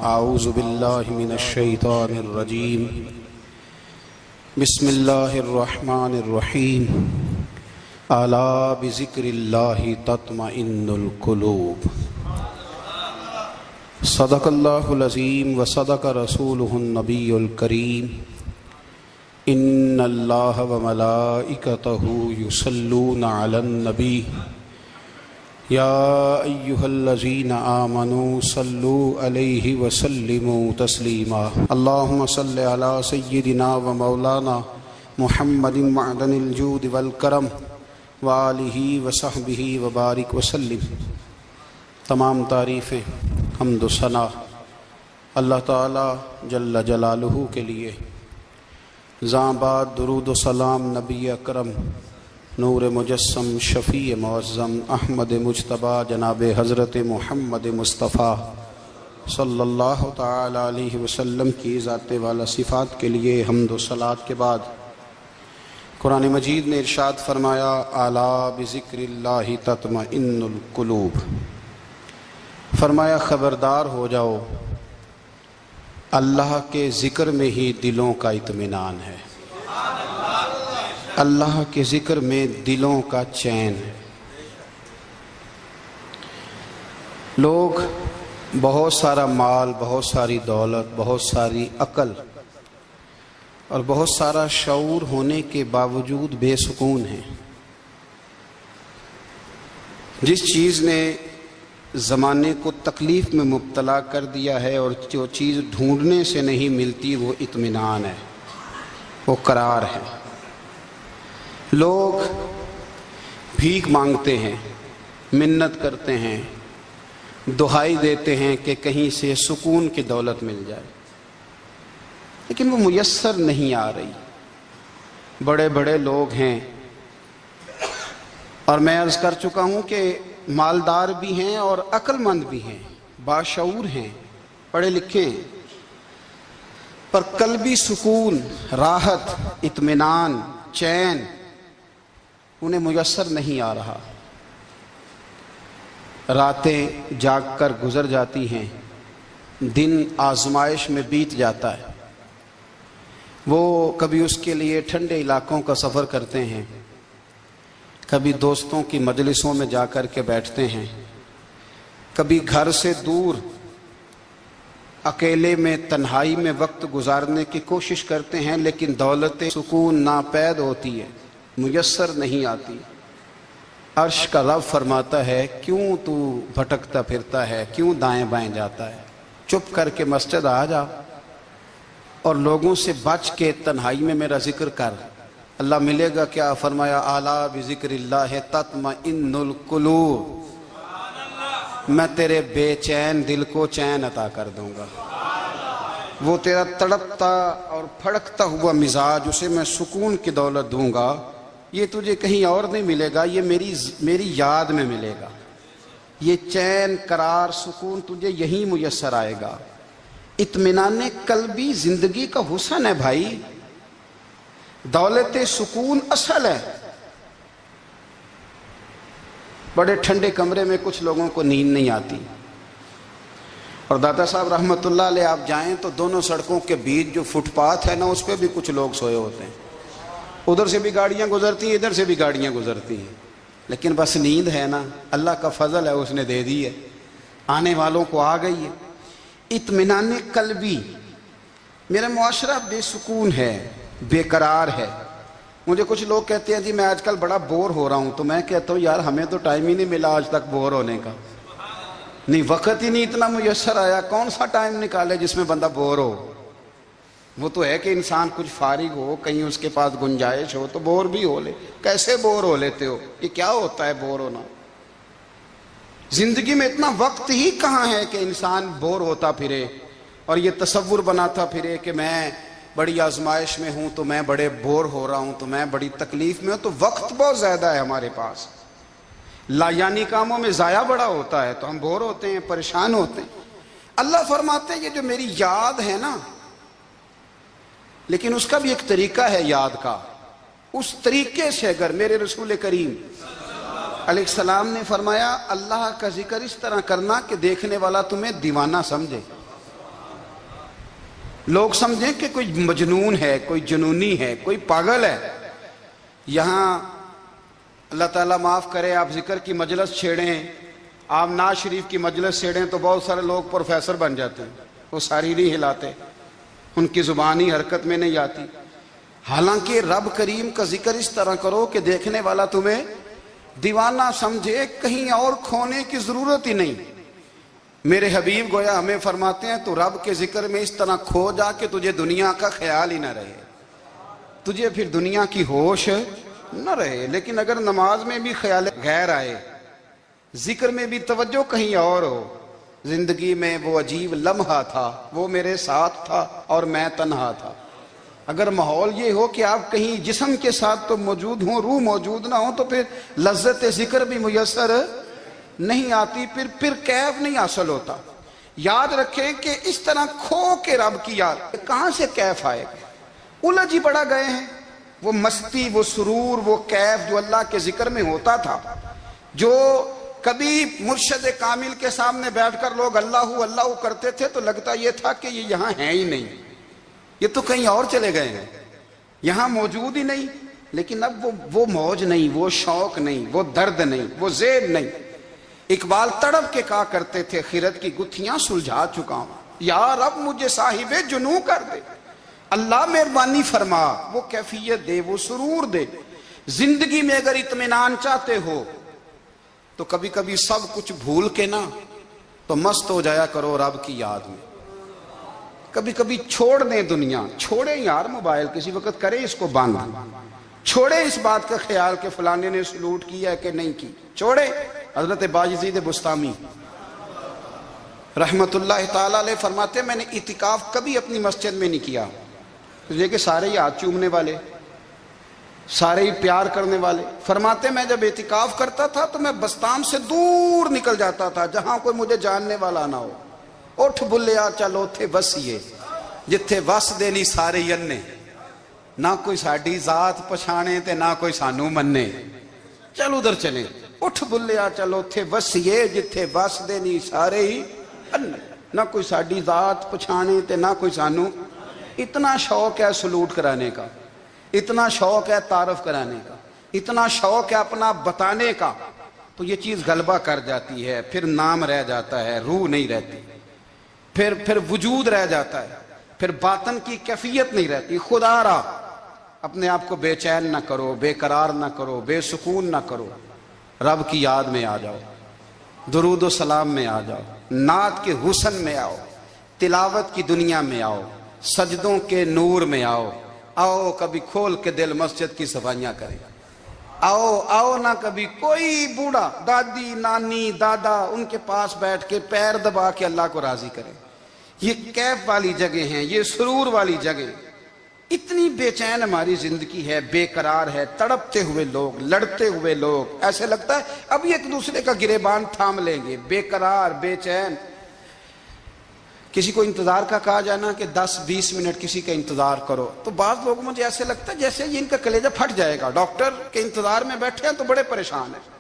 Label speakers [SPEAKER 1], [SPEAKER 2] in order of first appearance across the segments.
[SPEAKER 1] اعوذ باللہ من الشیطان الرجیم بسم اللہ الرحمن الرحیم الا بذکر اللہ تطمئن القلوب صدق اللہ العظیم وصدق رسولہ النبی الکریم ان اللہ وملائکتہ یصلون علی النبی یا ایہا الذین آمنوا صلوا علیہ وسلموا تسلیما اللہم صل علی سیدنا و مولانا محمد معدن الجود والکرم وآلہ وصحبہ وبارک وسلم۔ تمام تعریفیں حمد و ثنا اللہ تعالی جل جلالہ کے لیے۔ زاں بعد درود و سلام نبی اکرم نور مجسم شفیع معظم احمد مجتبیٰ جناب حضرت محمد مصطفیٰ صلی اللہ تعالی علیہ وسلم کی ذات والا صفات کے لیے حمد و صلات کے بعد قرآن مجید نے ارشاد فرمایا الا بذکر اللہ تطمئن القلوب، فرمایا خبردار ہو جاؤ اللہ کے ذکر میں ہی دلوں کا اطمینان ہے، اللہ کے ذکر میں دلوں کا چین ہے۔ لوگ بہت سارا مال، بہت ساری دولت، بہت ساری عقل اور بہت سارا شعور ہونے کے باوجود بے سکون ہیں۔ جس چیز نے زمانے کو تکلیف میں مبتلا کر دیا ہے اور جو چیز ڈھونڈنے سے نہیں ملتی وہ اطمینان ہے، وہ قرار ہے۔ لوگ بھیک مانگتے ہیں، منت کرتے ہیں، دہائی دیتے ہیں کہ کہیں سے سکون کی دولت مل جائے، لیکن وہ میسر نہیں آ رہی۔ بڑے بڑے لوگ ہیں اور میں عرض کر چکا ہوں کہ مالدار بھی ہیں اور عقل مند بھی ہیں، باشعور ہیں، پڑھے لکھے ہیں، پر قلبی سکون، راحت، اطمینان، چین انہیں میسر نہیں آ رہا۔ راتیں جاگ کر گزر جاتی ہیں، دن آزمائش میں بیت جاتا ہے۔ وہ کبھی اس کے لیے ٹھنڈے علاقوں کا سفر کرتے ہیں، کبھی دوستوں کی مجلسوں میں جا کر کے بیٹھتے ہیں، کبھی گھر سے دور اکیلے میں تنہائی میں وقت گزارنے کی کوشش کرتے ہیں، لیکن دولت سکون ناپید ہوتی ہے، میسر نہیں آتی۔ عرش کا رب فرماتا ہے کیوں تو بھٹکتا پھرتا ہے، کیوں دائیں بائیں جاتا ہے، چپ کر کے مسجد آ جا اور لوگوں سے بچ کے تنہائی میں میرا ذکر کر۔ اللہ ملے گا کیا؟ فرمایا اعلیٰ بذکر اللہ تطمئن القلوب، میں تیرے بے چین دل کو چین عطا کر دوں گا۔ وہ تیرا تڑپتا اور پھڑکتا ہوا مزاج، اسے میں سکون کی دولت دوں گا۔ یہ تجھے کہیں اور نہیں ملے گا، یہ میری یاد میں ملے گا۔ یہ چین، قرار، سکون تجھے یہیں میسر آئے گا۔ اطمینان قلبی زندگی کا حسن ہے بھائی، دولت سکون اصل ہے۔ بڑے ٹھنڈے کمرے میں کچھ لوگوں کو نیند نہیں آتی، اور داتا صاحب رحمۃ اللہ علیہ آپ جائیں تو دونوں سڑکوں کے بیچ جو فٹ پاتھ ہے نا، اس پہ بھی کچھ لوگ سوئے ہوتے ہیں۔ ادھر سے بھی گاڑیاں گزرتی ہیں، ادھر سے بھی گاڑیاں گزرتی ہیں، لیکن بس نیند ہے نا، اللہ کا فضل ہے، اس نے دے دی ہے، آنے والوں کو آ گئی ہے۔ اطمینان قلبی، میرا معاشرہ بے سکون ہے، بے قرار ہے۔ مجھے کچھ لوگ کہتے ہیں جی میں آج کل بڑا بور ہو رہا ہوں، تو میں کہتا ہوں یار ہمیں تو ٹائم ہی نہیں ملا آج تک بور ہونے کا، نہیں وقت ہی نہیں اتنا میسر آیا، کون سا ٹائم نکالے جس میں بندہ بور ہو؟ وہ تو ہے کہ انسان کچھ فارغ ہو، کہیں اس کے پاس گنجائش ہو تو بور بھی ہو لے۔ کیسے بور ہو لیتے ہو؟ یہ کیا ہوتا ہے بور ہونا؟ زندگی میں اتنا وقت ہی کہاں ہے کہ انسان بور ہوتا پھرے اور یہ تصور بناتا پھرے کہ میں بڑی آزمائش میں ہوں تو میں بڑے بور ہو رہا ہوں، تو میں بڑی تکلیف میں ہوں۔ تو وقت بہت زیادہ ہے ہمارے پاس، لایانی کاموں میں ضائع بڑا ہوتا ہے، تو ہم بور ہوتے ہیں، پریشان ہوتے ہیں۔ اللہ فرماتے ہیں یہ جو میری یاد ہے نا، لیکن اس کا بھی ایک طریقہ ہے یاد کا، اس طریقے سے اگر میرے رسول کریم علیہ السلام نے فرمایا اللہ کا ذکر اس طرح کرنا کہ دیکھنے والا تمہیں دیوانہ سمجھے۔ لوگ سمجھیں کہ کوئی مجنون ہے، کوئی جنونی ہے، کوئی پاگل ہے۔ یہاں اللہ تعالیٰ معاف کرے، آپ ذکر کی مجلس چھیڑیں، آپ نعت شریف کی مجلس چھیڑیں تو بہت سارے لوگ پروفیسر بن جاتے ہیں، وہ ساری نہیں ہلاتے، ان کی زبان ہی حرکت میں نہیں آتی۔ حالانکہ رب کریم کا ذکر اس طرح کرو کہ دیکھنے والا تمہیں دیوانہ سمجھے، کہیں اور کھونے کی ضرورت ہی نہیں۔ میرے حبیب گویا ہمیں فرماتے ہیں تو رب کے ذکر میں اس طرح کھو جا کہ تجھے دنیا کا خیال ہی نہ رہے، تجھے پھر دنیا کی ہوش نہ رہے۔ لیکن اگر نماز میں بھی خیال غیر آئے، ذکر میں بھی توجہ کہیں اور ہو، زندگی میں وہ عجیب لمحہ تھا، وہ میرے ساتھ تھا اور میں تنہا تھا۔ اگر ماحول یہ ہو کہ آپ کہیں جسم کے ساتھ تو موجود ہوں، روح موجود نہ ہو، تو پھر لذت ذکر بھی میسر نہیں آتی، پھر کیف نہیں حاصل ہوتا۔ یاد رکھیں کہ اس طرح کھو کے رب کی یاد کہاں سے کیف آئے گا؟ الجھ ہی پڑا گئے ہیں۔ وہ مستی، وہ سرور، وہ کیف جو اللہ کے ذکر میں ہوتا تھا، جو کبھی مرشد کامل کے سامنے بیٹھ کر لوگ اللہ اللہ کرتے تھے تو لگتا یہ تھا کہ یہ یہاں ہیں ہی نہیں، یہ تو کہیں اور چلے گئے ہیں، یہاں موجود ہی نہیں۔ لیکن اب وہ موج نہیں، وہ شوق نہیں، وہ درد نہیں، وہ زید نہیں۔ اقبال تڑپ کے کہا کرتے تھے، خیرت کی گتھیاں سلجھا چکا ہوں، یا رب مجھے صاحب جنوں کر دے، اللہ مہربانی فرما، وہ کیفیت دے، وہ سرور دے۔ زندگی میں اگر اطمینان چاہتے ہو تو کبھی کبھی سب کچھ بھول کے نا تو مست ہو جایا کرو رب کی یاد میں۔ کبھی کبھی چھوڑ دیں دنیا، چھوڑیں یار موبائل، کسی وقت کریں اس کو بند، چھوڑیں اس بات کا خیال کہ فلانے نے سلوٹ کیا ہے کہ نہیں کی، چھوڑیں۔ حضرت باجزید بستامی رحمت اللہ تعالیٰ علیہ فرماتے ہیں میں نے اعتکاف کبھی اپنی مسجد میں نہیں کیا، یہ کہ سارے ہی ہاتھ چومنے والے، سارے ہی پیار کرنے والے۔ فرماتے میں جب اعتکاف کرتا تھا تو میں بستام سے دور نکل جاتا تھا جہاں کوئی مجھے جاننے والا نہ ہو۔ اٹھ بلیا چل اوتھے وسیے جتھے وس دے نہیں سارے ینے، نہ کوئی ساڈی ذات پچھانے تے نہ کوئی سانو مننے، چل ادھر چلیں۔ اٹھ بلیا چل اوتھے وسیے جتھے وس دے نہیں سارے ہی انے، نہ کوئی ساڈی ذات پچھانے تے نہ کوئی سانو۔ اتنا شوق ہے سلوٹ کرانے کا، اتنا شوق ہے تعارف کرانے کا، اتنا شوق ہے اپنا بتانے کا، تو یہ چیز غلبہ کر جاتی ہے، پھر نام رہ جاتا ہے، روح نہیں رہتی، پھر وجود رہ جاتا ہے، پھر باطن کی کیفیت نہیں رہتی۔ خدا را اپنے آپ کو بے چین نہ کرو، بے قرار نہ کرو، بے سکون نہ کرو، رب کی یاد میں آ جاؤ، درود و سلام میں آ جاؤ، نعت کے حسن میں آؤ، تلاوت کی دنیا میں آؤ، سجدوں کے نور میں آؤ، آؤ کبھی کھول کے دل مسجد کی صفائیاں کریں، آؤ نہ کبھی کوئی بوڑھا، دادی، نانی، دادا ان کے پاس بیٹھ کے پیر دبا کے اللہ کو راضی کریں۔ یہ کیف والی جگہ ہیں، یہ سرور والی جگہ۔ اتنی بے چین ہماری زندگی ہے، بے قرار ہے، تڑپتے ہوئے لوگ، لڑتے ہوئے لوگ، ایسے لگتا ہے ابھی ایک دوسرے کا گریبان تھام لیں گے، بے قرار، بے چین۔ کسی کو انتظار کا کہا جائے نا کہ 10-20 منٹ کسی کا انتظار کرو تو بعض لوگ مجھے ایسے لگتا ہے جیسے یہ ان کا کلیجہ پھٹ جائے گا، ڈاکٹر کے انتظار میں بیٹھے ہیں تو بڑے پریشان ہیں۔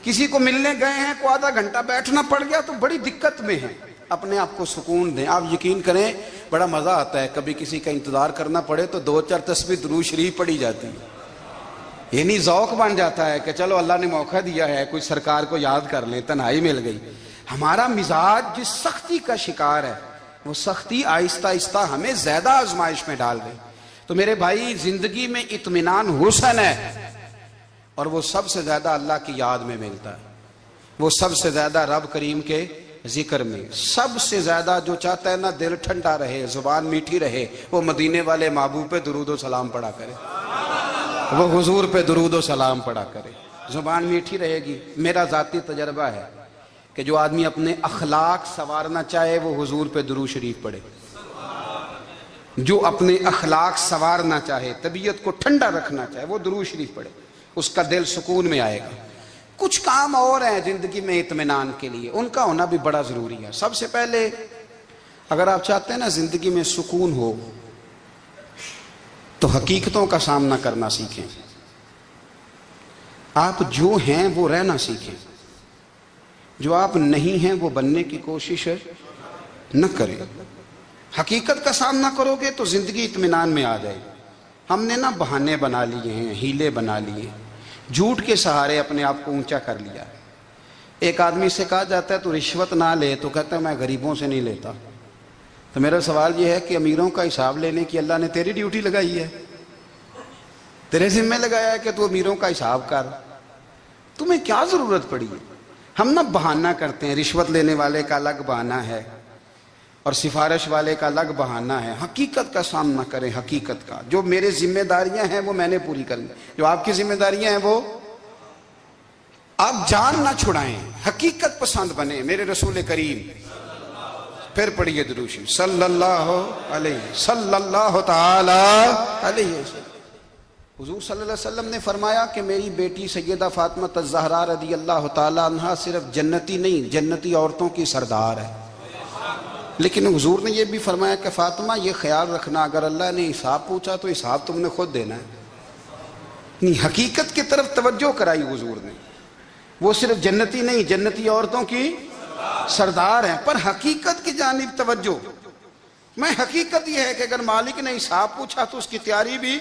[SPEAKER 1] کسی کو ملنے گئے ہیں کو آدھا گھنٹہ بیٹھنا پڑ گیا تو بڑی دقت میں ہیں۔ اپنے آپ کو سکون دیں۔ آپ یقین کریں بڑا مزہ آتا ہے، کبھی کسی کا انتظار کرنا پڑے تو 2-4 تسبیح درود شریف پڑھی جاتی ہے، یعنی ذوق بن جاتا ہے کہ چلو اللہ نے موقع دیا ہے، کوئی سرکار کو یاد کر لیں، تنہائی مل گئی۔ ہمارا مزاج جس سختی کا شکار ہے وہ سختی آہستہ آہستہ ہمیں زیادہ آزمائش میں ڈال گئی۔ تو میرے بھائی زندگی میں اطمینان حسن ہے، اور وہ سب سے زیادہ اللہ کی یاد میں ملتا ہے، وہ سب سے زیادہ رب کریم کے ذکر میں۔ سب سے زیادہ جو چاہتا ہے نا دل ٹھنڈا رہے، زبان میٹھی رہے، وہ مدینے والے محبوب پہ درود و سلام پڑھا کرے، وہ حضور پہ درود و سلام پڑھا کرے، زبان میٹھی رہے گی۔ میرا ذاتی تجربہ ہے کہ جو آدمی اپنے اخلاق سنوارنا چاہے وہ حضور پہ درود شریف پڑھے، جو اپنے اخلاق سنوارنا چاہے، طبیعت کو ٹھنڈا رکھنا چاہے، وہ درود شریف پڑھے، اس کا دل سکون میں آئے گا۔ کچھ کام اور ہیں زندگی میں اطمینان کے لیے، ان کا ہونا بھی بڑا ضروری ہے۔ سب سے پہلے اگر آپ چاہتے ہیں نا زندگی میں سکون ہو تو حقیقتوں کا سامنا کرنا سیکھیں، آپ جو ہیں وہ رہنا سیکھیں، جو آپ نہیں ہیں وہ بننے کی کوشش نہ کریں۔ حقیقت کا سامنا کرو گے تو زندگی اطمینان میں آ جائے. ہم نے نا بہانے بنا لیے ہیں، ہیلے بنا لیے، جھوٹ کے سہارے اپنے آپ کو اونچا کر لیا. ایک آدمی سے کہا جاتا ہے تو رشوت نہ لے، تو کہتا ہے میں غریبوں سے نہیں لیتا. تو میرا سوال یہ ہے کہ امیروں کا حساب لینے کی اللہ نے تیری ڈیوٹی لگائی ہے، تیرے ذمہ لگایا ہے کہ تو امیروں کا حساب کر. تمہیں کیا ضرورت پڑی ہے؟ ہم نا بہانہ کرتے ہیں، رشوت لینے والے کا الگ بہانہ ہے اور سفارش والے کا الگ بہانہ ہے. حقیقت کا سامنا کریں، حقیقت کا. جو میرے ذمہ داریاں ہیں وہ میں نے پوری کرنی، جو آپ کی ذمہ داریاں ہیں وہ آپ جان نہ چھڑائیں، حقیقت پسند بنیں. میرے رسول کریم، پھر پڑھیے درود شریف صلی اللہ تعالی علیہ وسلم. حضور صلی اللہ علیہ وسلم نے فرمایا کہ میری بیٹی سیدہ فاطمہ الزہرا رضی اللہ تعالی عنہا صرف جنتی نہیں، جنتی عورتوں کی سردار ہے. لیکن حضور نے یہ بھی فرمایا کہ فاطمہ یہ خیال رکھنا اگر اللہ نے حساب پوچھا تو حساب تم نے خود دینا ہے. نہیں، حقیقت کی طرف توجہ کرائی حضور نے. وہ صرف جنتی نہیں، جنتی عورتوں کی سردار ہیں، پر حقیقت کی جانب توجہ. میں حقیقت یہ ہے کہ اگر مالک نے حساب پوچھا تو اس کی تیاری بھی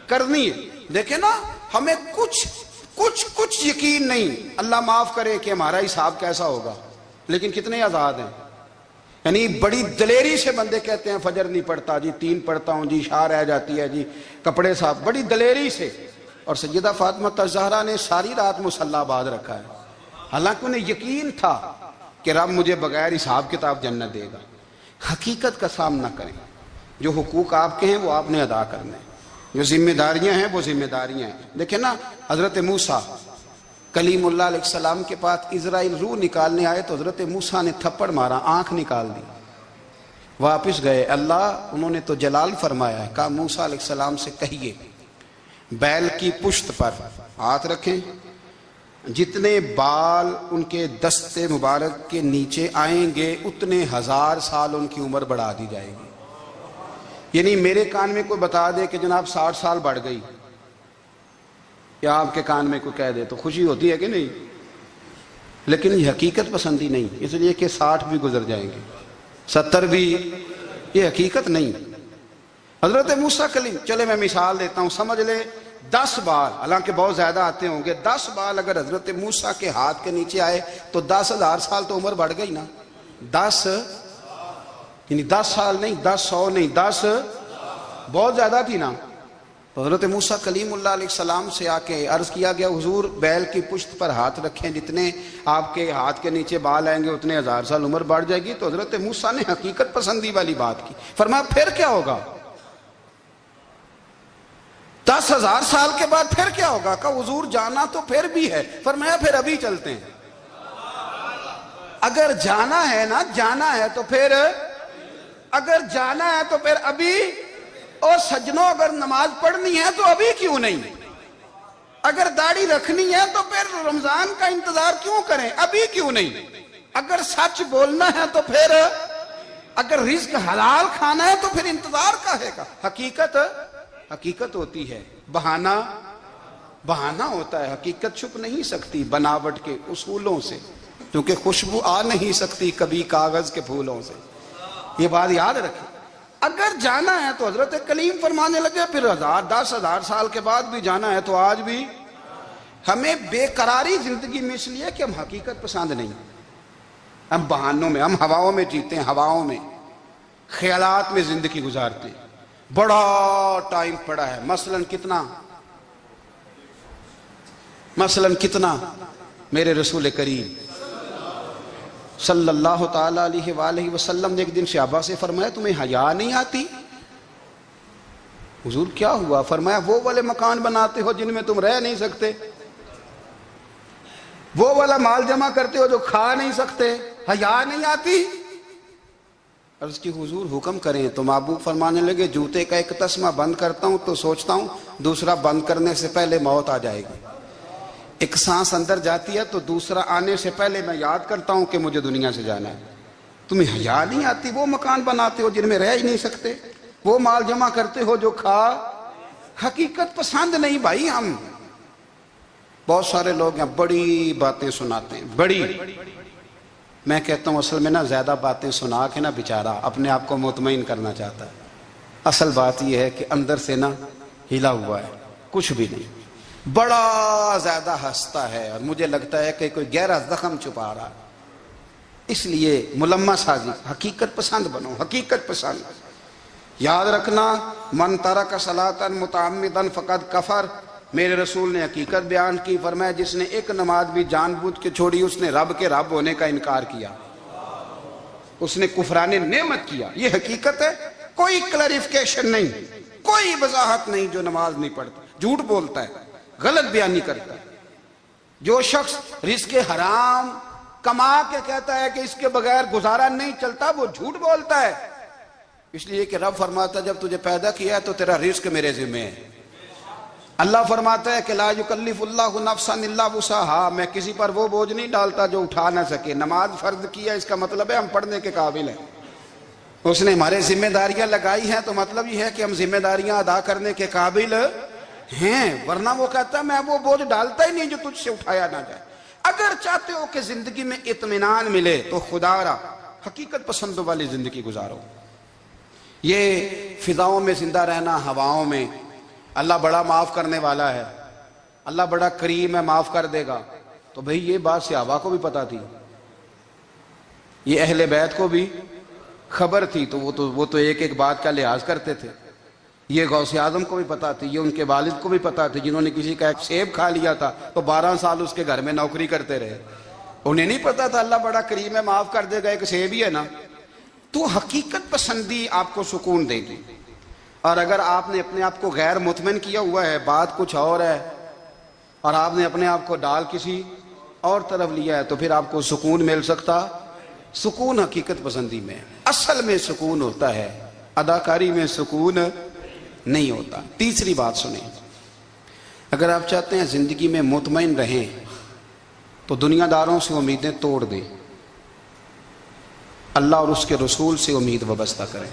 [SPEAKER 1] کرنی ہے. دیکھیں نا، ہمیں کچھ یقین نہیں، اللہ معاف کرے کہ ہمارا حساب کیسا ہوگا، لیکن کتنے آزاد ہیں. یعنی بڑی دلیری سے بندے کہتے ہیں فجر نہیں پڑھتا جی، 3 پڑھتا ہوں جی، شاہ رہ جاتی ہے جی، کپڑے صاف، بڑی دلیری سے. اور سیدہ فاطمہ الزہرا نے ساری رات مصلی باز رکھا ہے، حالانکہ انہیں یقین تھا کہ رب مجھے بغیر حساب کتاب جنت دے گا. حقیقت کا سامنا کریں. جو حقوق آپ کے ہیں وہ آپ نے ادا کرنے ہیں، جو ذمہ داریاں ہیں وہ ذمہ داریاں ہیں. دیکھیں نا، حضرت موسیٰ کلیم اللہ علیہ السلام کے پاس اسرائیل روح نکالنے آئے تو حضرت موسیٰ نے تھپڑ مارا، آنکھ نکال دی، واپس گئے. اللہ انہوں نے تو جلال فرمایا ہے، کہا موسیٰ علیہ السلام سے کہیے بیل کی پشت پر ہاتھ رکھیں، جتنے بال ان کے دستے مبارک کے نیچے آئیں گے اتنے 1000 سال ان کی عمر بڑھا دی جائے گی. یعنی میرے کان میں کوئی بتا دے کہ جناب 60 سال بڑھ گئی، یا آپ کے کان میں کوئی کہہ دے تو خوشی ہوتی ہے کہ نہیں؟ لیکن یہ حقیقت پسندی نہیں، اس لیے کہ 60 بھی گزر جائیں گے، 70 بھی، یہ حقیقت نہیں. حضرت موسیٰ کلیم، چلے میں مثال دیتا ہوں، سمجھ لے 10 بال، حالانکہ بہت زیادہ آتے ہوں گے، 10 بال اگر حضرت موسیٰ کے ہاتھ کے نیچے آئے تو 10,000 سال تو عمر بڑھ گئی نا. 10 یعنی 10 سال نہیں، 10 100 نہیں، 10 بہت زیادہ تھی نا. حضرت موسیٰ کلیم اللہ علیہ السلام سے آ کے عرض کیا گیا حضور بیل کی پشت پر ہاتھ رکھیں، جتنے آپ کے ہاتھ کے نیچے بال آئیں گے اتنے 1000 سال عمر بڑھ جائے گی. تو حضرت موسیٰ نے حقیقت پسندی والی بات کی. فرمایا پھر کیا ہوگا؟ 10,000 سال کے بعد پھر کیا ہوگا؟ کہا حضور جانا تو پھر بھی ہے. فرمایا پھر ابھی چلتے ہیں. اگر جانا ہے نا، جانا ہے تو پھر، اگر جانا ہے تو پھر ابھی. اور سجنوں اگر نماز پڑھنی ہے تو ابھی کیوں نہیں؟ اگر داڑھی رکھنی ہے تو پھر رمضان کا انتظار کیوں کریں؟ ابھی کیوں نہیں؟ اگر سچ بولنا ہے تو پھر، اگر رزق حلال کھانا ہے تو پھر انتظار کا ہے گا. حقیقت ہوتی ہے، بہانہ ہوتا ہے. حقیقت چھپ نہیں سکتی بناوٹ کے اصولوں سے، کیونکہ خوشبو آ نہیں سکتی کبھی کاغذ کے پھولوں سے. یہ بات یاد رکھیں. اگر جانا ہے تو حضرت کلیم فرمانے لگے پھر 10,000 سال کے بعد بھی جانا ہے تو آج بھی. ہمیں بے قراری زندگی میں اس لیے کہ ہم حقیقت پسند نہیں، ہم بہانوں میں، ہم ہواؤں میں جیتے ہیں، ہواؤں میں، خیالات میں زندگی گزارتے ہیں. بڑا ٹائم پڑا ہے، مثلاً کتنا میرے رسول کریم صلی اللہ تعالیٰ علیہ وآلہ وسلم نے ایک دن صحابہ سے فرمایا تمہیں حیا نہیں آتی؟ حضور کیا ہوا؟ فرمایا وہ والے مکان بناتے ہو جن میں تم رہ نہیں سکتے، وہ والا مال جمع کرتے ہو جو کھا نہیں سکتے، حیا نہیں آتی؟ عرض کی حضور حکم کریں. تو محبوب فرمانے لگے جوتے کا ایک تسمہ بند کرتا ہوں تو سوچتا ہوں دوسرا بند کرنے سے پہلے موت آ جائے گی. ایک سانس اندر جاتی ہے تو دوسرا آنے سے پہلے میں یاد کرتا ہوں کہ مجھے دنیا سے جانا ہے. تمہیں حیا نہیں آتی؟ وہ مکان بناتے ہو جن میں رہ ہی نہیں سکتے، وہ مال جمع کرتے ہو جو کھا. حقیقت پسند نہیں بھائی. ہم بہت سارے لوگ ہیں بڑی باتیں سناتے ہیں، بڑی میں کہتا ہوں اصل میں نا زیادہ باتیں سنا کے نا بیچارہ اپنے آپ کو مطمئن کرنا چاہتا ہے. اصل بات یہ ہے کہ اندر سے نا ہلا ہوا ہے، کچھ بھی نہیں، بڑا زیادہ ہنستا ہے اور مجھے لگتا ہے کہ کوئی گہرا زخم چھپا رہا. اس لیے ملمہ سازی، حقیقت پسند بنو، حقیقت پسند. یاد رکھنا، من ترک صلاۃ متعمدا فقد کفر. میرے رسول نے حقیقت بیان کی، فرمایا جس نے ایک نماز بھی جان بوجھ کے چھوڑی اس نے رب کے رب ہونے کا انکار کیا، اس نے کفران نعمت کیا. یہ حقیقت ہے، کوئی کلیریفیکیشن نہیں، کوئی وضاحت نہیں. جو نماز نہیں پڑھتا، جھوٹ بولتا ہے، غلط بیانی کرتا ہے. جو شخص رزق حرام کما کے کہتا ہے کہ اس کے بغیر گزارا نہیں چلتا، وہ جھوٹ بولتا ہے. اس لیے کہ رب فرماتا ہے جب تجھے پیدا کیا ہے تو تیرا رزق میرے ذمہ ہے. اللہ فرماتا ہے کہ لا یکلف اللہ نفسا الا وسعہا، میں کسی پر وہ بوجھ نہیں ڈالتا جو اٹھا نہ سکے. نماز فرض کیا، اس کا مطلب ہے ہم پڑھنے کے قابل ہیں. اس نے ہمارے ذمہ داریاں لگائی ہیں تو مطلب یہ ہے کہ ہم ذمہ داریاں ادا کرنے کے قابل ہیں. ورنہ وہ کہتا ہے میں وہ بوجھ ڈالتا ہی نہیں جو تجھ سے اٹھایا نہ جائے. اگر چاہتے ہو کہ زندگی میں اطمینان ملے تو خدا را حقیقت پسندوں والی زندگی گزارو. یہ فضاؤں میں زندہ رہنا، ہواؤں میں اللہ بڑا معاف کرنے والا ہے، اللہ بڑا کریم ہے، معاف کر دے گا. تو بھئی یہ بات صحابہ کو بھی پتا تھی، یہ اہل بیت کو بھی خبر تھی، تو وہ تو ایک ایک بات کا لحاظ کرتے تھے. یہ غوث اعظم کو بھی پتا تھی، یہ ان کے والد کو بھی پتا تھی جنہوں نے کسی کا ایک سیب کھا لیا تھا تو 12 سال اس کے گھر میں نوکری کرتے رہے. انہیں نہیں پتا تھا اللہ بڑا کریم ہے، معاف کر دے گا، ایک سیب ہی ہے نا. تو حقیقت پسندی آپ کو سکون دے گی. اور اگر آپ نے اپنے آپ کو غیر مطمئن کیا ہوا ہے، بات کچھ اور ہے، اور آپ نے اپنے آپ کو ڈال کسی اور طرف لیا ہے، تو پھر آپ کو سکون مل سکتا. سکون حقیقت پسندی میں، اصل میں سکون ہوتا ہے، اداکاری میں سکون نہیں ہوتا. تیسری بات سنیں، اگر آپ چاہتے ہیں زندگی میں مطمئن رہیں تو دنیا داروں سے امیدیں توڑ دیں، اللہ اور اس کے رسول سے امید وابستہ کریں،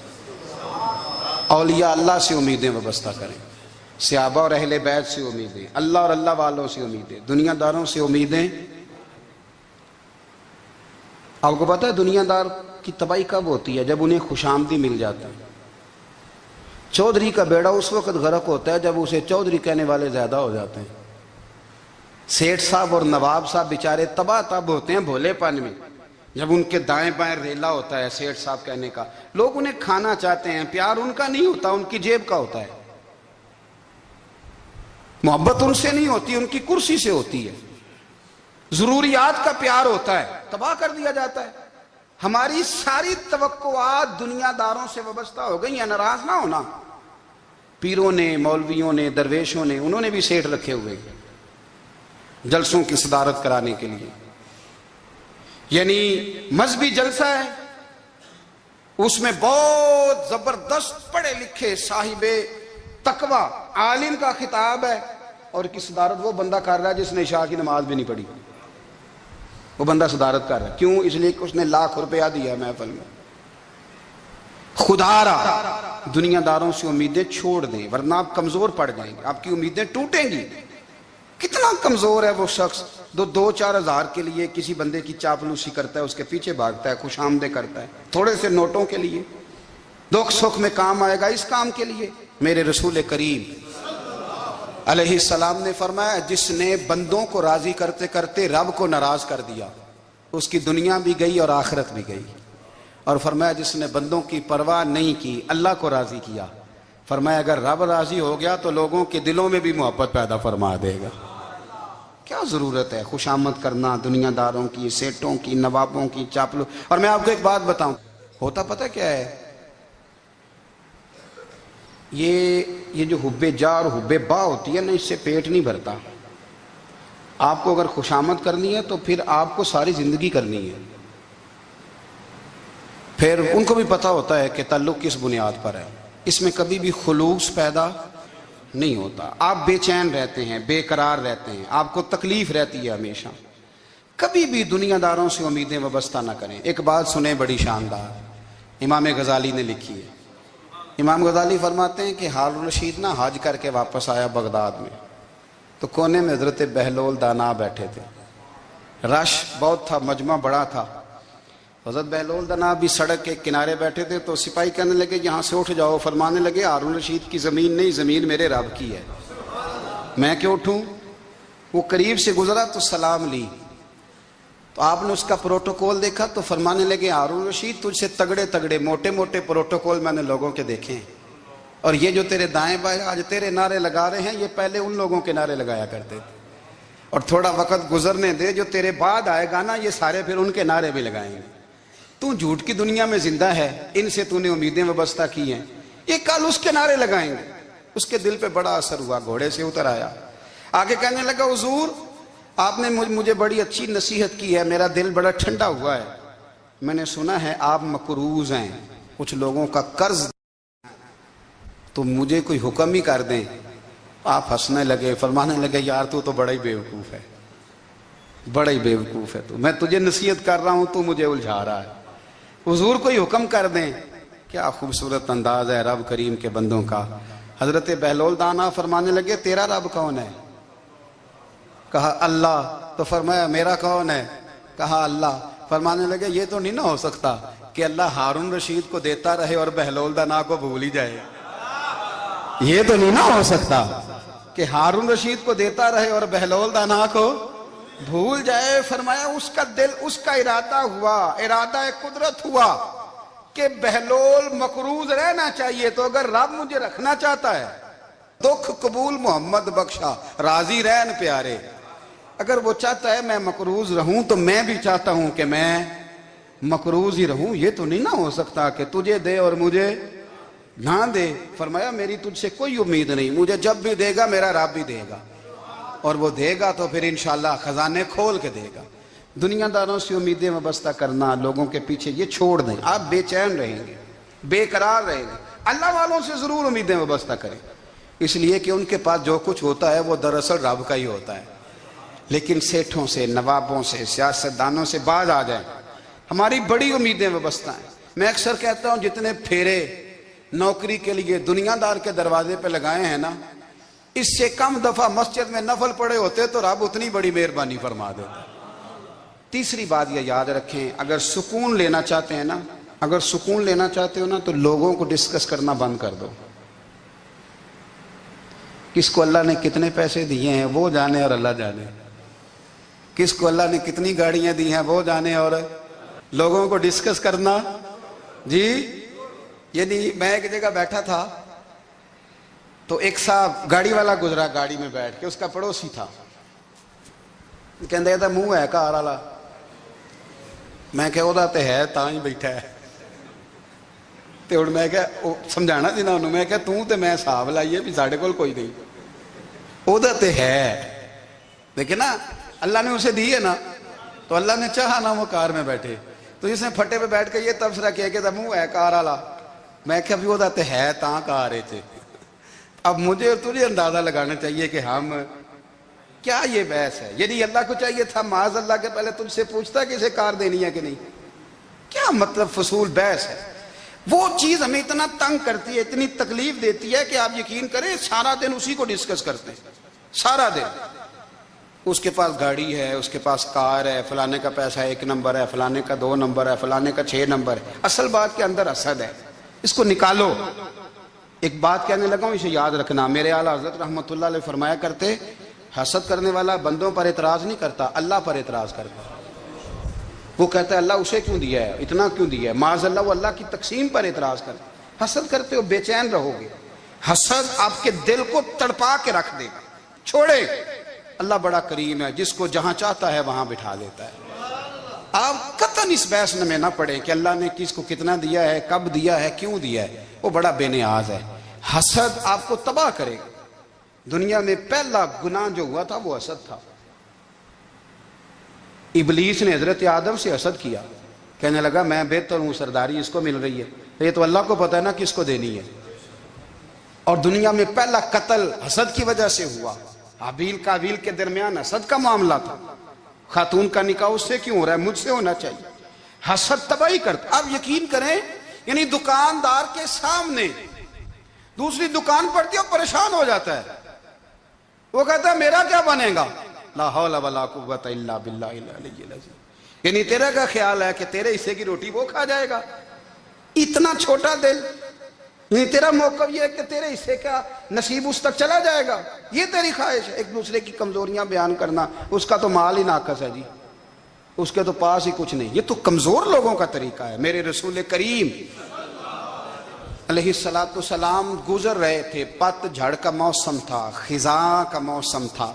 [SPEAKER 1] اولیاء اللہ سے امیدیں وابستہ کریں، صحابہ اور اہل بیت سے امیدیں، اللہ اور اللہ والوں سے امیدیں، دنیا داروں سے امیدیں. آپ کو پتہ ہے دنیا دار کی تباہی کب ہوتی ہے؟ جب انہیں خوش آمدی مل جاتا ہے. چودھری کا بیڑا اس وقت غرق ہوتا ہے جب اسے چودھری کہنے والے زیادہ ہو جاتے ہیں. سیٹھ صاحب اور نواب صاحب بیچارے تباہ تب ہوتے ہیں بھولے پن میں، جب ان کے دائیں بائیں ریلا ہوتا ہے سیٹھ صاحب کہنے کا. لوگ انہیں کھانا چاہتے ہیں، پیار ان کا نہیں ہوتا، ان کی جیب کا ہوتا ہے. محبت ان سے نہیں ہوتی، ان کی کرسی سے ہوتی ہے. ضروریات کا پیار ہوتا ہے، تباہ کر دیا جاتا ہے. ہماری ساری توقعات دنیا داروں سے وابستہ ہو گئی ہیں. ناراض نہ ہونا، پیروں نے، مولویوں نے، درویشوں نے، انہوں نے بھی سیٹ رکھے ہوئے جلسوں کی صدارت کرانے کے لیے. یعنی مذہبی جلسہ ہے، اس میں بہت زبردست پڑھے لکھے صاحب تقوی عالم کا خطاب ہے، اور کی صدارت وہ بندہ کر رہا ہے جس نے عشاء کی نماز بھی نہیں پڑھی. وہ بندہ صدارت کر رہا ہے. کیوں؟ اس لیے کہ اس نے ₹1,00,000 دیا ہے محفل میں. خدا را دنیا داروں سے امیدیں چھوڑ دیں ورنہ آپ کمزور پڑ جائیں گے، آپ کی امیدیں ٹوٹیں گی. کتنا کمزور ہے وہ شخص جو 2-4 ہزار کے لیے کسی بندے کی چاپلوسی کرتا ہے، اس کے پیچھے بھاگتا ہے، خوش آمدیں کرتا ہے تھوڑے سے نوٹوں کے لیے. دکھ سکھ میں کام آئے گا اس کام کے لیے. میرے رسول کریم علیہ السلام نے فرمایا جس نے بندوں کو راضی کرتے کرتے رب کو ناراض کر دیا، اس کی دنیا بھی گئی اور آخرت بھی گئی. اور فرمایا جس نے بندوں کی پرواہ نہیں کی، اللہ کو راضی کیا، فرمایا اگر رب راضی ہو گیا تو لوگوں کے دلوں میں بھی محبت پیدا فرما دے گا. کیا ضرورت ہے خوش آمد کرنا دنیا داروں کی، سیٹوں کی، نوابوں کی، چاپلو. اور میں آپ کو ایک بات بتاؤں، ہوتا پتہ کیا ہے؟ یہ جو حب جا اور حب با ہوتی ہے نا، اس سے پیٹ نہیں بھرتا. آپ کو اگر خوش آمد کرنی ہے تو پھر آپ کو ساری زندگی کرنی ہے. پھر ان کو بھی پتہ ہوتا ہے کہ تعلق کس بنیاد پر ہے، اس میں کبھی بھی خلوص پیدا نہیں ہوتا. آپ بے چین رہتے ہیں، بے قرار رہتے ہیں، آپ کو تکلیف رہتی ہے ہمیشہ. کبھی بھی دنیا داروں سے امیدیں وابستہ نہ کریں. ایک بات سنیں بڑی شاندار، امام غزالی نے لکھی ہے. امام غزالی فرماتے ہیں کہ ہارون الرشید نہ حج کر کے واپس آیا بغداد میں، تو کونے میں حضرت بہلول دانا بیٹھے تھے. رش بہت تھا، مجمع بڑا تھا. حضرت بہلول دنا بھی سڑک کے کنارے بیٹھے تھے تو سپاہی کہنے لگے یہاں سے اٹھ جاؤ، فرمانے لگے ہارون رشید کی زمین نہیں، زمین میرے رب کی ہے، میں کیوں اٹھوں؟ وہ قریب سے گزرا تو سلام لی، تو آپ نے اس کا پروٹوکول دیکھا تو فرمانے لگے ہارون رشید تجھ سے تگڑے تگڑے موٹے موٹے پروٹوکول میں نے لوگوں کے دیکھے ہیں، اور یہ جو تیرے دائیں بائیں آج تیرے نعرے لگا رہے ہیں یہ پہلے ان لوگوں کے نعرے لگایا کرتے تھے، اور تھوڑا وقت گزرنے دے، جو تیرے بعد آئے گا نا یہ سارے پھر ان کے نعرے بھی لگائیں گے۔ تو جھوٹ کی دنیا میں زندہ ہے، ان سے تو نے امیدیں وابستہ کی ہیں، یہ کل اس کے نعرے لگائیں گے۔ اس کے دل پہ بڑا اثر ہوا، گھوڑے سے اتر آیا، آگے کہنے لگا حضور آپ نے مجھے بڑی اچھی نصیحت کی ہے، میرا دل بڑا ٹھنڈا ہوا ہے، میں نے سنا ہے آپ مقروض ہیں، کچھ لوگوں کا قرض، تو مجھے کوئی حکم ہی کر دیں۔ آپ ہنسنے لگے، فرمانے لگے یار تو بڑا ہی بیوقوف ہے، بڑا ہی بیوقوف ہے، تو میں تجھے نصیحت کر رہا ہوں تو مجھے الجھا رہا ہے، حضور کوئی حکم کر دیں۔ کیا خوبصورت انداز ہے رب کریم کے بندوں کا۔ حضرت بہلول دانا فرمانے لگے تیرا رب کون ہے؟ کہا اللہ، تو فرمایا میرا کون ہے؟ کہا اللہ۔ فرمانے لگے یہ تو نہیں نہ ہو سکتا کہ اللہ ہارون رشید کو دیتا رہے اور بہلول دانا کو بھول ہی جائے، یہ تو نہیں نہ ہو سکتا کہ ہارون رشید کو دیتا رہے اور بہلول دانا کو بھول جائے۔ فرمایا اس کا دل، اس کا ارادہ ہوا، ارادہ قدرت ہوا کہ بہلول مقروض رہنا چاہیے، تو اگر رب مجھے رکھنا چاہتا ہے، دکھ قبول محمد بخشا راضی رہن پیارے، اگر وہ چاہتا ہے میں مقروض رہوں تو میں بھی چاہتا ہوں کہ میں مقروض ہی رہوں، یہ تو نہیں نہ ہو سکتا کہ تجھے دے اور مجھے نہ دے۔ فرمایا میری تجھ سے کوئی امید نہیں، مجھے جب بھی دے گا میرا رب بھی دے گا، اور وہ دے گا تو پھر انشاءاللہ خزانے کھول کے دے گا۔ دنیا داروں سے امیدیں وابستہ کرنا، لوگوں کے پیچھے، یہ چھوڑ دیں، آپ بے چین رہیں گے، بے قرار رہیں گے۔ اللہ والوں سے ضرور امیدیں وابستہ کریں، اس لیے کہ ان کے پاس جو کچھ ہوتا ہے وہ دراصل رب کا ہی ہوتا ہے۔ لیکن سیٹھوں سے، نوابوں سے، سیاستدانوں سے باز آ جائیں، ہماری بڑی امیدیں وابستہ ہیں۔ میں اکثر کہتا ہوں جتنے پھیرے نوکری کے لیے دنیا دار کے دروازے پہ لگائے ہیں نا، اس سے کم دفعہ مسجد میں نفل پڑے ہوتے تو رب اتنی بڑی مہربانی فرما دیتا۔ تیسری بات یہ یاد رکھیں، اگر سکون لینا چاہتے ہیں نا، اگر سکون لینا چاہتے ہو نا تو لوگوں کو ڈسکس کرنا بند کر دو۔ کس کو اللہ نے کتنے پیسے دیے ہیں وہ جانے اور اللہ جانے، کس کو اللہ نے کتنی گاڑیاں دی ہیں وہ جانے، اور لوگوں کو ڈسکس کرنا جی۔ یعنی میں ایک جگہ بیٹھا تھا تو ایک صاحب گاڑی والا گزرا، گاڑی میں بیٹھ کے، اس کا پڑوسی تھا، کہندے تھا منہ ہے کار والا، میں کہ وہ تے ہے تاں ہی بیٹھا ہے، تے ہن میں کہ سمجھانا سی نا انہوں، میں کہ توں تے میں حساب لائیے بھی ساڈے کول کوئی نہیں، وہ تے ہے، لیکن نا اللہ نے اسے دی ہے نا، تو اللہ نے چاہا نا وہ کار میں بیٹھے، تو جس نے پھٹے پہ بیٹھ کے یہ تبصرہ کیا کہ منہ ہے کار والا، میں کہ ابھی وہ تے ہے تاں کار ہے تھے۔ اب مجھے اور تجھے اندازہ لگانا چاہیے کہ ہم کیا یہ بحث ہے، یعنی اللہ کو چاہیے تھا معاذ اللہ کے پہلے تجھ سے پوچھتا کہ اسے کار دینی ہے کہ نہیں، کیا مطلب فضول بحث ہے۔ وہ چیز ہمیں اتنا تنگ کرتی ہے، اتنی تکلیف دیتی ہے کہ آپ یقین کریں سارا دن اسی کو ڈسکس کرتے ہیں، سارا دن۔ اس کے پاس گاڑی ہے، اس کے پاس کار ہے، فلانے کا پیسہ 1 نمبر ہے، فلانے کا 2 نمبر ہے، فلانے کا 6 نمبر ہے، اصل بات کے اندر حسد ہے، اس کو نکالو۔ ایک بات کہنے لگا ہوں، اسے یاد رکھنا، میرے اعلیٰ حضرت رحمۃ اللہ علیہ فرمایا کرتے، حسد کرنے والا بندوں پر اعتراض نہیں کرتا، اللہ پر اعتراض کرتا۔ وہ کہتا ہے اللہ اسے کیوں دیا ہے، اتنا کیوں دیا ہے، معاذ اللہ وہ اللہ کی تقسیم پر اعتراض کرتا ہے۔ حسد کرتے ہو بے چین رہو گے، حسد آپ کے دل کو تڑپا کے رکھ دے گا، چھوڑے۔ اللہ بڑا کریم ہے، جس کو جہاں چاہتا ہے وہاں بٹھا دیتا ہے۔ آپ قطعاً اس بحث میں نہ پڑیں کہ اللہ نے کس کو کتنا دیا ہے، کب دیا ہے، کیوں دیا ہے، وہ بڑا بے نیاز ہے۔ حسد آپ کو تباہ کرے گا۔ دنیا میں پہلا گناہ جو ہوا تھا وہ حسد تھا۔ ابلیس نے حضرت آدم سے حسد کیا، کہنے لگا میں بہتر ہوں، سرداری اس کو مل رہی ہے، یہ تو اللہ کو پتہ ہے نا کس کو دینی ہے۔ اور دنیا میں پہلا قتل حسد کی وجہ سے ہوا، حابیل قابیل کے درمیان حسد کا معاملہ تھا۔ خاتون کا نکاح اس سے کیوں ہو رہا ہے، مجھ سے ہونا چاہیے۔ حسد تباہی کرتا۔ اب یقین کریں، یعنی دکاندار کے سامنے دوسری دکان پڑتی ہے اور پریشان ہو جاتا ہے، وہ کہتا ہے میرا کیا بنے گا، لا حول ولا قوت الا باللہ العلی العظیم۔ یعنی تیرا کیا خیال ہے کہ تیرے حصے کی روٹی وہ کھا جائے گا؟ اتنا چھوٹا دل، یعنی تیرا موقف یہ ہے کہ تیرے حصے کا نصیب اس تک چلا جائے گا، یہ تیری خواہش ہے؟ ایک دوسرے کی کمزوریاں بیان کرنا، اس کا تو مال ہی ناقص ہے جی، اس کے تو پاس ہی کچھ نہیں، یہ تو کمزور لوگوں کا طریقہ ہے۔ میرے رسول کریم علیہ السلام گزر رہے تھے، پت جھڑ کا موسم تھا، خزاں کا موسم تھا،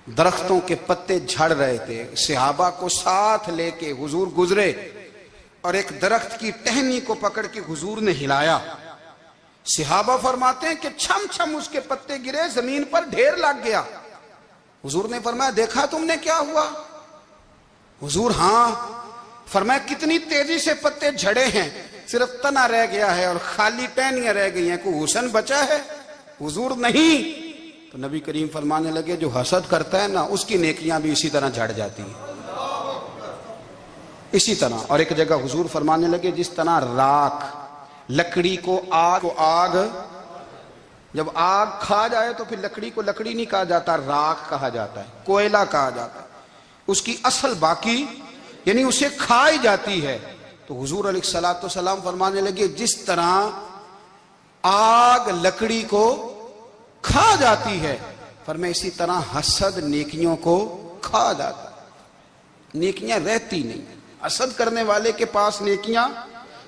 [SPEAKER 1] درختوں کے پتے جھڑ رہے تھے، صحابہ کو ساتھ لے کے حضور گزرے اور ایک درخت کی ٹہنی کو پکڑ کے حضور نے ہلایا۔ صحابہ فرماتے ہیں کہ چھم چھم اس کے پتے گرے، زمین پر ڈھیر لگ گیا۔ حضور نے فرمایا دیکھا تم نے کیا ہوا؟ حضور ہاں۔ فرمایا کتنی تیزی سے پتے جھڑے ہیں، صرف تنا رہ گیا ہے اور خالی ٹہنیاں رہ گئی ہیں، کوئی حسن بچا ہے؟ حضور نہیں۔ تو نبی کریم فرمانے لگے جو حسد کرتا ہے نا، اس کی نیکیاں بھی اسی طرح جھڑ جاتی ہیں، اسی طرح۔ اور ایک جگہ حضور فرمانے لگے جس طرح راکھ لکڑی کو آگ جب آگ کھا جائے تو پھر لکڑی کو لکڑی نہیں کہا جاتا، راکھ کہا جاتا ہے، کوئلہ کہا جاتا ہے، اس کی اصل باقی یعنی اسے کھائی جاتی ہے۔ تو حضور علیہ السلام فرمانے لگے جس طرح آگ لکڑی کو کھا جاتی ہے، فرمایا اسی طرح حسد نیکیوں کو کھا جاتا ہے، نیکیاں رہتی نہیں۔ حسد کرنے والے کے پاس نیکیاں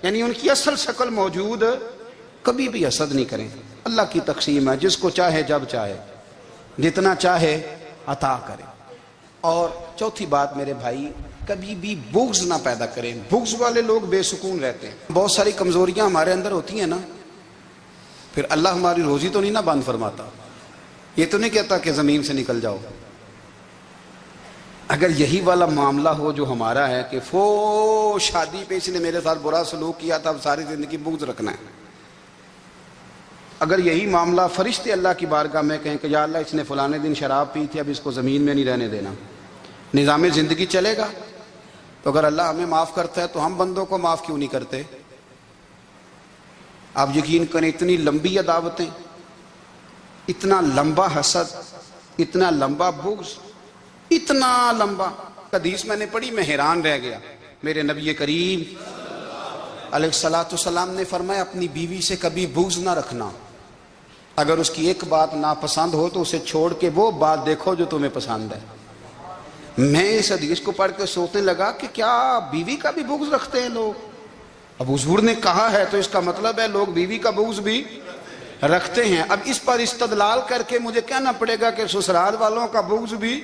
[SPEAKER 1] یعنی ان کی اصل شکل موجود، کبھی بھی حسد نہیں کریں۔ اللہ کی تقسیم ہے، جس کو چاہے جب چاہے جتنا چاہے عطا کرے۔ اور چوتھی بات میرے بھائی، کبھی بھی بغض نہ پیدا کریں۔ بغض والے لوگ بے سکون رہتے ہیں۔ بہت ساری کمزوریاں ہمارے اندر ہوتی ہیں نا، پھر اللہ ہماری روزی تو نہیں نہ بند فرماتا، یہ تو نہیں کہتا کہ زمین سے نکل جاؤ۔ اگر یہی والا معاملہ ہو جو ہمارا ہے کہ شادی پہ اس نے میرے ساتھ برا سلوک کیا تھا، اب ساری زندگی بغض رکھنا ہے، اگر یہی معاملہ فرشتے اللہ کی بارگاہ میں کہیں کہ یا اللہ اس نے فلانے دن شراب پی تھی، اب اس کو زمین میں نہیں رہنے دینا، نظام زندگی چلے گا؟ تو اگر اللہ ہمیں معاف کرتا ہے تو ہم بندوں کو معاف کیوں نہیں کرتے؟ آپ یقین کریں اتنی لمبی عداوتیں، اتنا لمبا حسد، اتنا لمبا بغض، اتنا لمبا۔ حدیث میں نے پڑھی، میں حیران رہ گیا۔ میرے نبی کریم علیہ السلام نے فرمایا اپنی بیوی سے کبھی بغض نہ رکھنا، اگر اس کی ایک بات ناپسند ہو تو اسے چھوڑ کے وہ بات دیکھو جو تمہیں پسند ہے۔ میں اس حدیث کو پڑھ کے سوچنے لگا کہ کیا بیوی کا بھی بغض رکھتے ہیں لوگ؟ اب حضور نے کہا ہے تو اس کا مطلب ہے لوگ بیوی کا بغض بھی رکھتے ہیں۔ اب اس پر استدلال کر کے مجھے کہنا پڑے گا کہ سسرال والوں کا بغض بھی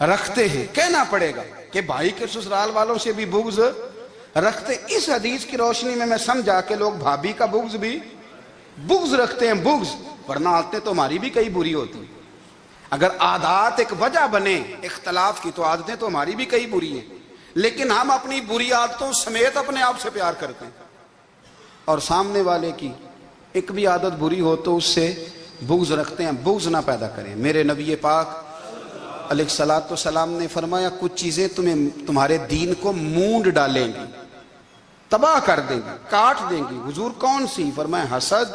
[SPEAKER 1] رکھتے ہیں، کہنا پڑے گا کہ بھائی کے سسرال والوں سے بھی بغض رکھتے۔ اس حدیث کی روشنی میں سمجھا کہ لوگ بھابھی کا بغض بھی رکھتے ہیں، بغض، ورنہ عادتیں تو ہماری بھی کئی بری ہوتی ہیں۔ اگر عادات ایک وجہ بنے اختلاف کی تو عادتیں تو ہماری بھی کئی بری ہیں، لیکن ہم اپنی بری عادتوں سمیت اپنے آپ سے پیار کرتے ہیں، اور سامنے والے کی ایک بھی عادت بری ہو تو اس سے بغض رکھتے ہیں۔ بغض نہ پیدا کریں۔ میرے نبی پاک علیہ السلام نے فرمایا کچھ چیزیں تمہارے دین کو مونڈ ڈالیں گی، تباہ کر دیں گی، کاٹ دیں گی۔ حضور کون سی؟ فرمایا حسد،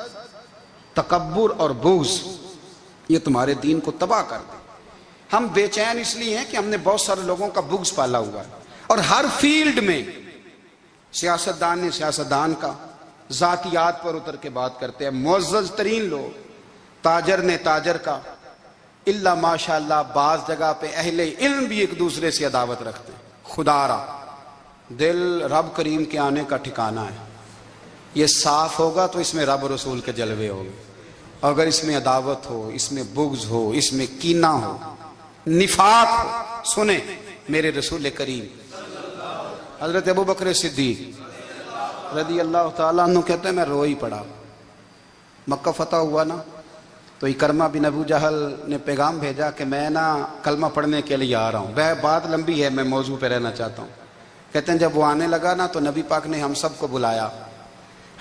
[SPEAKER 1] تکبر اور بغض، یہ تمہارے دین کو تباہ کر دیں۔ ہم بے چین اس لیے ہیں کہ ہم نے بہت سارے لوگوں کا بغض پالا ہوا ہے، اور ہر فیلڈ میں سیاستدان نے سیاستدان کا، ذاتیات پر اتر کے بات کرتے ہیں، معزز ترین لوگ، تاجر نے تاجر کا، اللہ ماشاءاللہ بعض جگہ پہ اہل علم بھی ایک دوسرے سے عداوت رکھتے ہیں۔ خدا را دل رب کریم کے آنے کا ٹھکانہ ہے، یہ صاف ہوگا تو اس میں رب رسول کے جلوے ہوں گے، اگر اس میں عداوت ہو، اس میں بغض ہو، اس میں کینہ ہو، نفاق ہو۔ سنیں میرے رسول کریم حضرت ابوبکر صدیق رضی اللہ تعالیٰ عنہ کہتے ہیں میں رو ہی پڑا۔ مکہ فتح ہوا نا، تو اکرمہ بن ابو جہل نے پیغام بھیجا کہ میں نا کلمہ پڑھنے کے لیے آ رہا ہوں۔ بات لمبی ہے، میں موضوع پہ رہنا چاہتا ہوں۔ کہتے ہیں جب وہ آنے لگا نا تو نبی پاک نے ہم سب کو بلایا،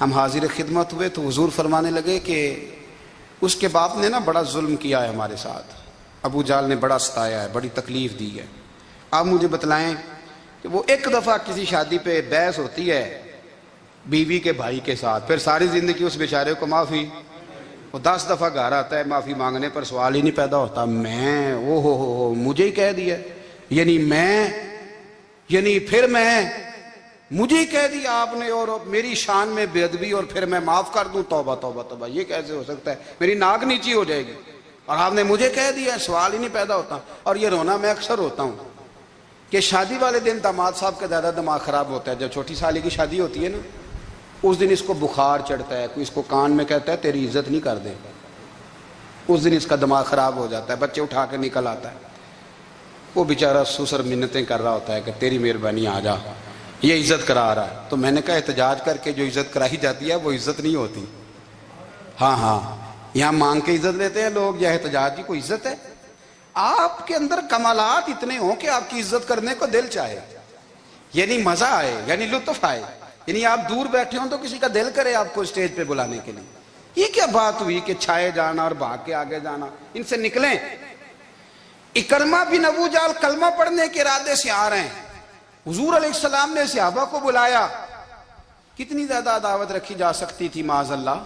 [SPEAKER 1] ہم حاضر خدمت ہوئے تو حضور فرمانے لگے کہ اس کے باپ نے نا بڑا ظلم کیا ہے ہمارے ساتھ، ابو جہل نے بڑا ستایا ہے، بڑی تکلیف دی ہے۔ آپ مجھے بتلائیں کہ وہ ایک دفعہ کسی شادی پہ بحث ہوتی ہے بیوی کے بھائی کے ساتھ، پھر ساری زندگی اس بیچارے کو معافی، وہ 10 دفعہ گھر آتا ہے معافی مانگنے پر سوال ہی نہیں پیدا ہوتا، میں او ہو مجھے ہی کہہ دیا، یعنی میں یعنی پھر مجھے کہہ دیا آپ نے اور میری شان میں بے ادبی اور پھر میں معاف کر دوں؟ توبہ توبہ توبہ، یہ کیسے ہو سکتا ہے؟ میری ناک نیچی ہو جائے گی اور آپ نے مجھے کہہ دیا، سوال ہی نہیں پیدا ہوتا۔ اور یہ رونا میں اکثر ہوتا ہوں کہ شادی والے دن داماد صاحب کا زیادہ دماغ خراب ہوتا ہے۔ جب چھوٹی سالی کی شادی ہوتی ہے نا، اس دن اس کو بخار چڑھتا ہے، کوئی اس کو کان میں کہتا ہے تیری عزت نہیں کر دے، اس دن اس کا دماغ خراب ہو جاتا ہے، بچے اٹھا کے نکل آتا ہے، وہ بیچارہ سسر منتیں کر رہا ہوتا ہے کہ تیری مہربانی آ جا، یہ عزت کرا رہا ہے۔ تو میں نے کہا احتجاج کر کے جو عزت کرائی جاتی ہے وہ عزت نہیں ہوتی۔ ہاں یہاں مانگ کے عزت لیتے ہیں لوگ، یا احتجاج کی کوئی عزت ہے؟ آپ کے اندر کمالات اتنے ہوں کہ آپ کی عزت کرنے کو دل چاہے، یعنی مزہ آئے، یعنی لطف آئے، یعنی آپ دور بیٹھے ہوں تو کسی کا دل کرے آپ کو اسٹیج پہ بلانے کے لیے۔ یہ کیا بات ہوئی کہ چھائے جانا اور بھاگ کے آگے جانا؟ ان سے نکلیں۔ اکرمہ بن ابو جہل کلمہ پڑھنے کے ارادے سے آ رہے ہیں، حضور علیہ السلام نے صحابہ کو بلایا۔ کتنی زیادہ دعوت رکھی جا سکتی تھی معاذ اللہ؟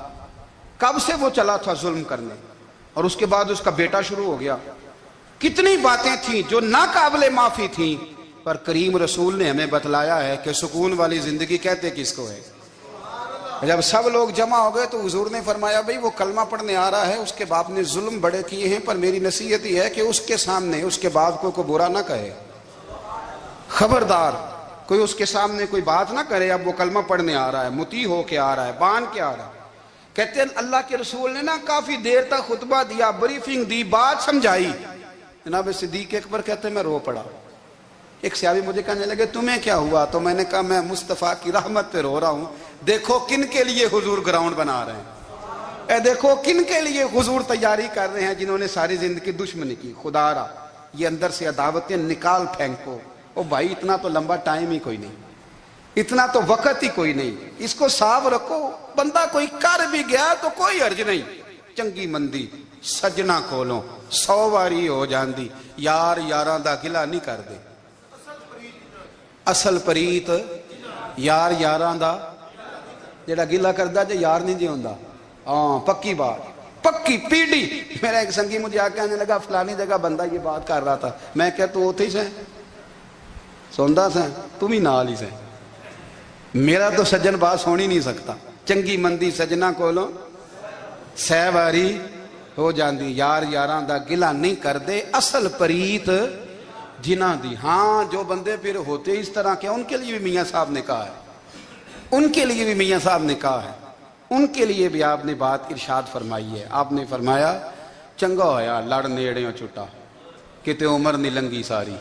[SPEAKER 1] کب سے وہ چلا تھا ظلم کرنے، اور اس کے بعد اس کا بیٹا شروع ہو گیا۔ کتنی باتیں تھیں جو ناقابل معافی تھیں، پر کریم رسول نے ہمیں بتلایا ہے کہ سکون والی زندگی کہتے کس کو ہے۔ جب سب لوگ جمع ہو گئے تو حضور نے فرمایا بھئی وہ کلمہ پڑھنے آ رہا ہے، اس کے باپ نے ظلم بڑے کیے ہیں، پر میری نصیحت یہ ہے کہ اس کے سامنے اس کے باپ کو برا نہ کہے، خبردار کوئی اس کے سامنے کوئی بات نہ کرے۔ اب وہ کلمہ پڑھنے آ رہا ہے، مطیع ہو کے آ رہا ہے، بان کے آ رہا ہے۔ کہتے ہیں اللہ کے رسول نے نا کافی دیر تک خطبہ دیا، بریفنگ دی، بات سمجھائی۔ جناب صدیق اکبر کہتے ہیں میں رو پڑا۔ ایک صحابی مجھے کہنے لگے تمہیں کیا ہوا؟ تو میں نے کہا میں مصطفیٰ کی رحمت پہ رو رہا ہوں۔ دیکھو کن کے لیے حضور گراؤنڈ بنا رہے ہیں، اے دیکھو کن کے لیے حضور تیاری کر رہے ہیں، جنہوں نے ساری زندگی دشمنی کی۔ خدا را یہ اندر سے عداوتیں نکال پھینکو۔ او بھائی اتنا تو لمبا ٹائم ہی کوئی نہیں، اتنا تو وقت ہی کوئی نہیں، اس کو صاف رکھو۔ بندہ کوئی کر بھی گیا تو کوئی حرج نہیں، چنگی مندی سجنا کولوں 100 واری ہو جاندی، یار یاراں دا گلا نہیں کر دے۔ اصل پریت یار یاراں دا جڑا گلا کردا جے یار نہیں جی ہوندا۔ ہاں پکی بات، پکی پیڑی۔ میرا ایک سنگی مجھے آ کے آنے لگا فلانی جگہ بندہ یہ بات کر رہا تھا۔ میں کہ تو اوتھے ہی سے سوندا سے تم ہی نال ہی سے، میرا تو سجن بات سن ہی نہیں سکتا۔ چنگی مندی سجنا کولوں 100 واری ہو جاندی، یار یاراں دا گلا نہیں کر دے، اصل پریت جنہ دی۔ ہاں جو بندے پھر ہوتے اس طرح کے، ان کے لیے بھی میاں صاحب نے کہا ہے، ان کے لیے بھی میاں صاحب نے کہا ہے، ان کے لیے بھی آپ نے بات ارشاد فرمائی ہے۔ آپ نے فرمایا چنگا ہویا لڑ نیڑیوں چھٹا، کتے عمر نہیں لنگی ساری،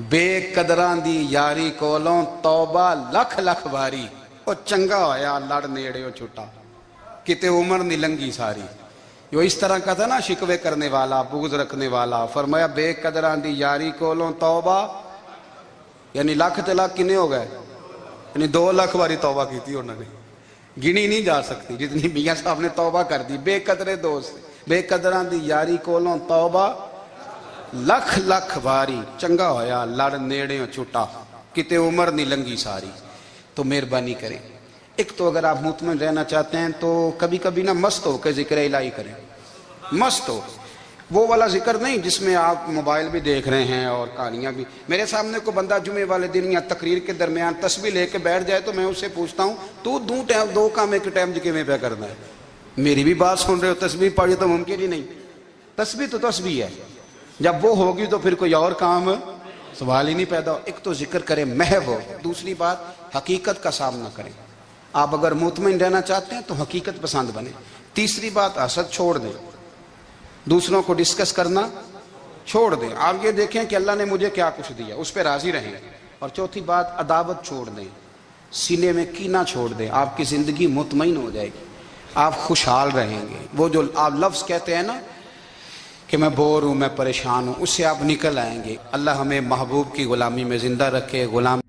[SPEAKER 1] بے قدران دی یاری کولوں توبہ لکھ لکھ باری۔ او چنگا ہویا لڑ نیڑیوں چھٹا، کتے عمر نہیں لنگی ساری۔ جو اس طرح کا تھا نا شکوے کرنے والا، بغض رکھنے والا، فرمایا بے قدران دی یاری کولوں توبہ، یعنی لاکھ تے لاکھ کنے ہو گئے، یعنی 2 لاکھ باری توبہ کی تھی انہوں نے، گنی نہیں جا سکتی جتنی میاں صاحب نے توبہ کر دی۔ بے قدرے دوست، بے قدران دی یاری کولوں توبہ لکھ لکھ باری، چنگا ہویا لڑ نیڑیوں چھٹا، کتے عمر نہیں لنگی ساری۔ تو مہربانی کریں، ایک تو اگر آپ مطمئن رہنا چاہتے ہیں تو کبھی کبھی نا مست ہو کے ذکر الہی کریں۔ مست ہو، وہ والا ذکر نہیں جس میں آپ موبائل بھی دیکھ رہے ہیں اور کہانیاں بھی۔ میرے سامنے کو بندہ جمعے والے دن یا تقریر کے درمیان تسبیح لے کے بیٹھ جائے تو میں اس سے پوچھتا ہوں تو دو کام ایک ٹائم جی میں پہ کرنا ہے؟ میری بھی بات سن رہے ہو، تسبیح پڑھی تو ممکن ہی نہیں۔ تسبیح تو تسبیح ہے، جب وہ ہوگی تو پھر کوئی اور کام سوال ہی نہیں پیدا ہو۔ ایک تو ذکر کریں محو ہو، دوسری بات حقیقت کا سامنا کریں۔ آپ اگر مطمئن رہنا چاہتے ہیں تو حقیقت پسند بنیں۔ تیسری بات حسد چھوڑ دیں، دوسروں کو ڈسکس کرنا چھوڑ دیں۔ آپ یہ دیکھیں کہ اللہ نے مجھے کیا کچھ دیا، اس پہ راضی رہیں۔ اور چوتھی بات عداوت چھوڑ دیں، سینے میں کینہ چھوڑ دیں، آپ کی زندگی مطمئن ہو جائے گی، آپ خوشحال رہیں گے۔ وہ جو آپ لفظ کہتے ہیں نا کہ میں بور ہوں، میں پریشان ہوں، اس سے آپ نکل آئیں گے۔ اللہ ہمیں محبوب کی غلامی میں زندہ رکھے۔ غلام